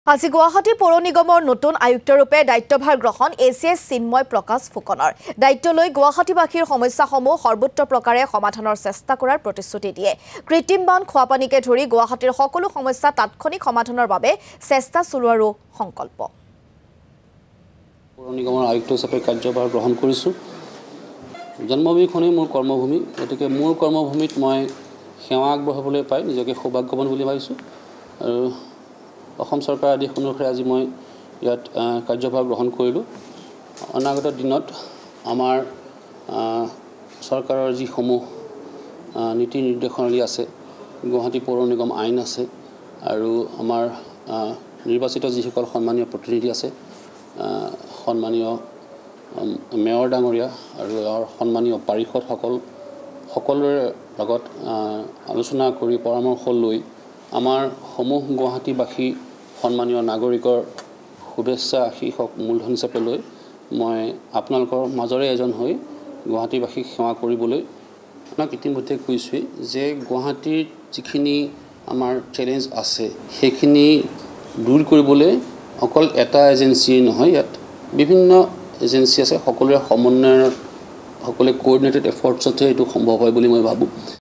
আজি গুৱাহাটী পৌৰ নিগমৰ নতুন আয়ুক্তৰূপে দায়িত্বভাৰ গ্ৰহণ এচিএছ চিন্ময় প্ৰকাশ ফুকনৰ দায়িত্বলৈ গুৱাহাটীবাসীৰ সমস্যাসমূহ সৰ্বোচ্চ প্ৰকাৰে সমাধানৰ চেষ্টা কৰাৰ প্ৰতিশ্ৰুতি দিয়ে। কৃত্ৰিম বান খোৱাপানীকে ধৰি গুৱাহাটীৰ সকলো সমস্যা তাৎক্ষণিক সমাধানৰ বাবে চেষ্টা চলোৱাৰো সংকল্প। পৌৰ নিগমৰ আয়ুক্ত হিচাপে কাৰ্যভাৰ গ্ৰহণ কৰিছোঁ। জন্মভূমিখনেই মোৰ কৰ্মভূমি, গতিকে মোৰ কৰ্মভূমিত মই সেৱা আগবঢ়াবলৈ পাই নিজকে সৌভাগ্যৱান বুলি ভাবিছোঁ। আৰু অসম চৰকাৰৰ আদেশ অনুসৰি আজি মই ইয়াত কাৰ্যভাৰ গ্ৰহণ কৰিলোঁ। অনাগত দিনত আমাৰ চৰকাৰৰ যিসমূহ নীতি নিৰ্দেশনাৱলী আছে, গুৱাহাটী পৌৰ নিগম আইন আছে, আৰু আমাৰ নিৰ্বাচিত যিসকল সন্মানীয় প্ৰতিনিধি আছে, সন্মানীয় মেয়ৰ ডাঙৰীয়া আৰু সন্মানীয় পাৰিষদসকল সকলোৰে লগত আলোচনা কৰি পৰামৰ্শ লৈ আমাৰ সমূহ গুৱাহাটীবাসী সন্মানীয় নাগৰিকৰ শুভেচ্ছা আশীষক মূলধন হিচাপে লৈ মই আপোনালোকৰ মাজৰে এজন হৈ গুৱাহাটীবাসীক সেৱা কৰিবলৈ আপোনাক ইতিমধ্যে কৈছোঁৱেই যে গুৱাহাটীৰ যিখিনি আমাৰ চেলেঞ্জ আছে সেইখিনি দূৰ কৰিবলৈ অকল এটা এজেঞ্চি নহয়, ইয়াত বিভিন্ন এজেঞ্চি আছে, সকলোৰে সমন্বয়ৰ সকলোৱে কোঅৰ্ডিনেটেড এফৰ্টছতহে এইটো সম্ভৱ হয় বুলি মই ভাবোঁ।